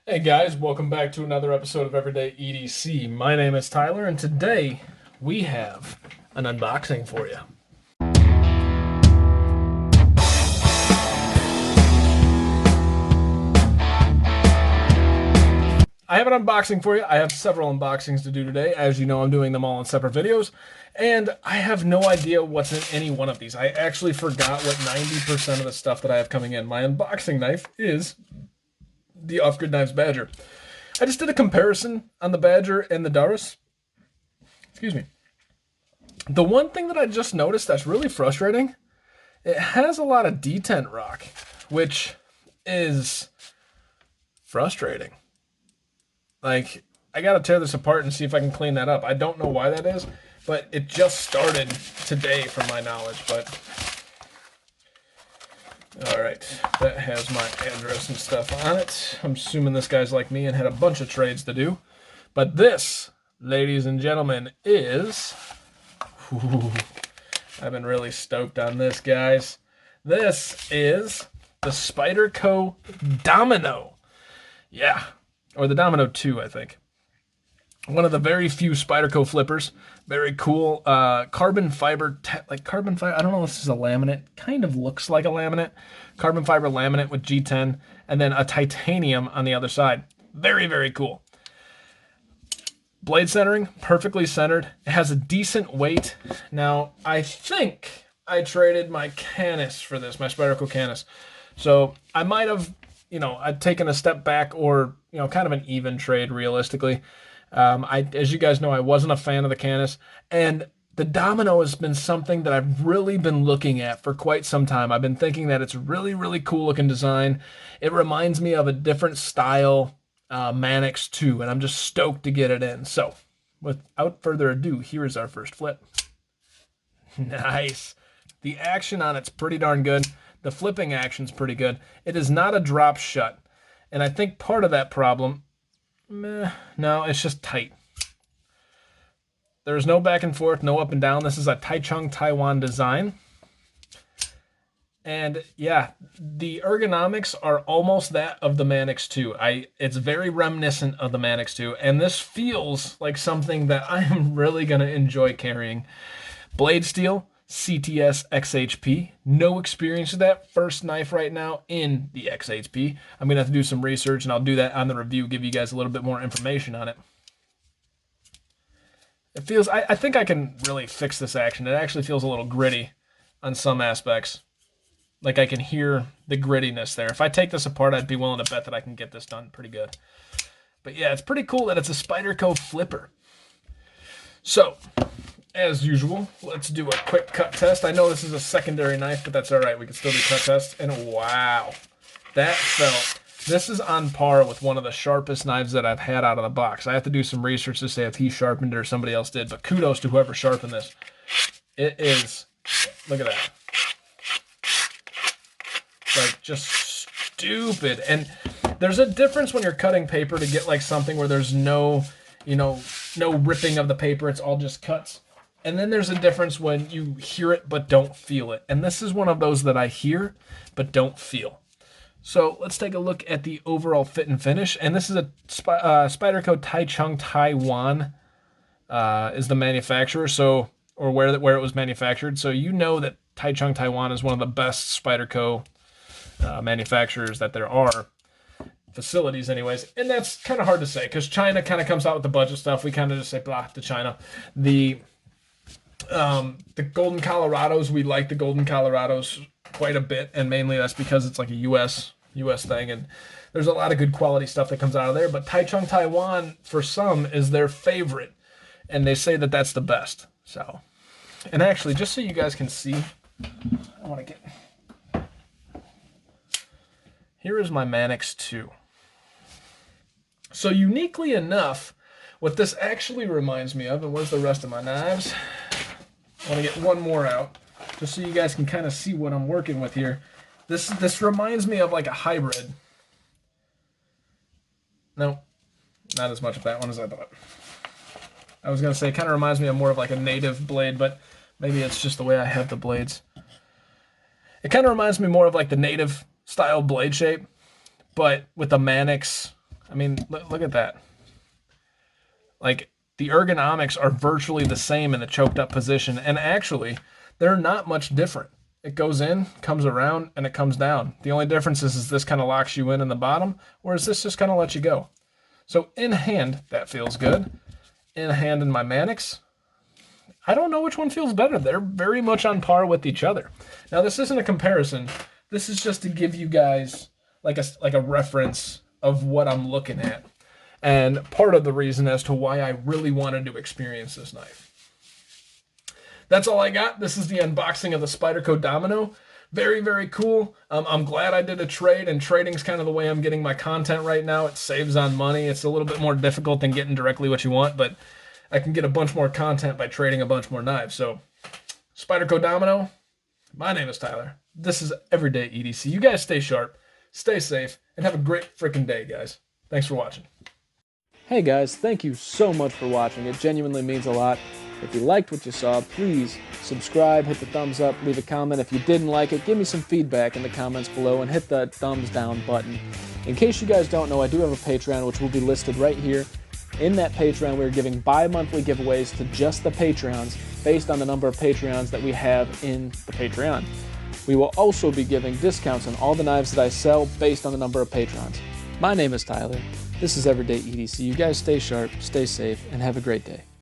Hey guys, welcome back to another episode of Everyday EDC. My name is Tyler, and today we have an unboxing for you. I have an unboxing for you. I have several unboxings to do today. As you know, I'm doing them all in separate videos, and I have no idea what's in any one of these. I actually forgot what 90% of the stuff that I have coming in. My unboxing knife is the Off Grid Knives Badger. I just did a comparison on the Badger and the Doris. Excuse me. The one thing that I just noticed that's really frustrating, it has a lot of detent rock, which is frustrating. Like, I gotta tear this apart and see if I can clean that up. I don't know why that is, but it just started today from my knowledge, but... Alright, that has my address and stuff on it. I'm assuming this guy's like me and had a bunch of trades to do. But this, ladies and gentlemen, is... Ooh, I've been really stoked on this, guys. This is the Spyderco Domino. Yeah, or the Domino 2, I think. One of the very few Spyderco flippers. Very cool. Carbon fiber, carbon fiber. I don't know if this is a laminate. Kind of looks like a laminate. Carbon fiber laminate with G10, and then a titanium on the other side. Very, very cool. Blade centering, perfectly centered. It has a decent weight. Now, I think I traded my Canis for this, my Spyderco Canis. So I might have, I'd taken a step back, or, kind of an even trade realistically. As you guys know, I wasn't a fan of the Canis, and the Domino has been something that I've really been looking at for quite some time. I've been thinking that it's really, really cool looking design. It reminds me of a different style Manix 2, and I'm just stoked to get it in. So, without further ado, here is our first flip. Nice. The action on it's pretty darn good. The flipping action's pretty good. It is not a drop shut, and I think part of that problem... no, it's just tight. There's no back and forth, no up and down. This is a Taichung Taiwan design. And yeah, the ergonomics are almost that of the Manix 2. It's very reminiscent of the Manix 2, and this feels like something that I am really going to enjoy carrying. Blade steel, CTS XHP. No experience with that. First knife right now in the XHP. I'm going to have to do some research, and I'll do that on the review, give you guys a little bit more information on it. It feels, I think I can really fix this action. It actually feels a little gritty on some aspects. Like I can hear the grittiness there. If I take this apart, I'd be willing to bet that I can get this done pretty good. But yeah, it's pretty cool that it's a Spyderco flipper. So, as usual, let's do a quick cut test. I know this is a secondary knife, but that's all right. We can still do cut tests. And wow, that felt... This is on par with one of the sharpest knives that I've had out of the box. I have to do some research to say if he sharpened it or somebody else did, but kudos to whoever sharpened this. It is, look at that. Like, just stupid. And there's a difference when you're cutting paper to get like something where there's no, no ripping of the paper. It's all just cuts. And then there's a difference when you hear it but don't feel it. And this is one of those that I hear but don't feel. So let's take a look at the overall fit and finish. And this is a Spyderco Taichung Taiwan is the manufacturer, so or where it was manufactured. So you know that Taichung Taiwan is one of the best Spyderco manufacturers that there are, facilities anyways. And that's kind of hard to say because China kind of comes out with the budget stuff. We kind of just say blah to China. The Golden Colorados, we like the Golden Colorados quite a bit, and mainly that's because it's like a US thing, and there's a lot of good quality stuff that comes out of there. But Taichung Taiwan, for some, is their favorite, and they say that that's the best. So, and actually, just so you guys can see, I want to get... Here is my Manix 2. So uniquely enough, what this actually reminds me of, and where's the rest of my knives? I want to get one more out, just so you guys can kind of see what I'm working with here. This reminds me of like a hybrid. No, not as much of that one as I thought. I was going to say it kind of reminds me of more of like a native blade, but maybe it's just the way I have the blades. It kind of reminds me more of like the native style blade shape, but with the Manix I mean, look at that. Like, the ergonomics are virtually the same in the choked up position, and actually, they're not much different. It goes in, comes around, and it comes down. The only difference is this kind of locks you in the bottom, whereas this just kind of lets you go. So in hand, that feels good. In hand in my Mannix, I don't know which one feels better. They're very much on par with each other. Now, this isn't a comparison. This is just to give you guys like a reference of what I'm looking at. And part of the reason as to why I really wanted to experience this knife. That's all I got. This is the unboxing of the Spyderco Domino. Very, very cool. I'm glad I did a trade, and trading's kind of the way I'm getting my content right now. It saves on money. It's a little bit more difficult than getting directly what you want, but I can get a bunch more content by trading a bunch more knives. So, Spyderco Domino, my name is Tyler. This is Everyday EDC. You guys stay sharp, stay safe, and have a great freaking day, guys. Thanks for watching. Hey guys, thank you so much for watching. It genuinely means a lot. If you liked what you saw, please subscribe, hit the thumbs up, leave a comment. If you didn't like it, give me some feedback in the comments below and hit the thumbs down button. In case you guys don't know, I do have a Patreon, which will be listed right here. In that Patreon, we're giving bi-monthly giveaways to just the Patreons based on the number of Patreons that we have in the Patreon. We will also be giving discounts on all the knives that I sell based on the number of patrons. My name is Tyler. This is Everyday EDC. You guys stay sharp, stay safe, and have a great day.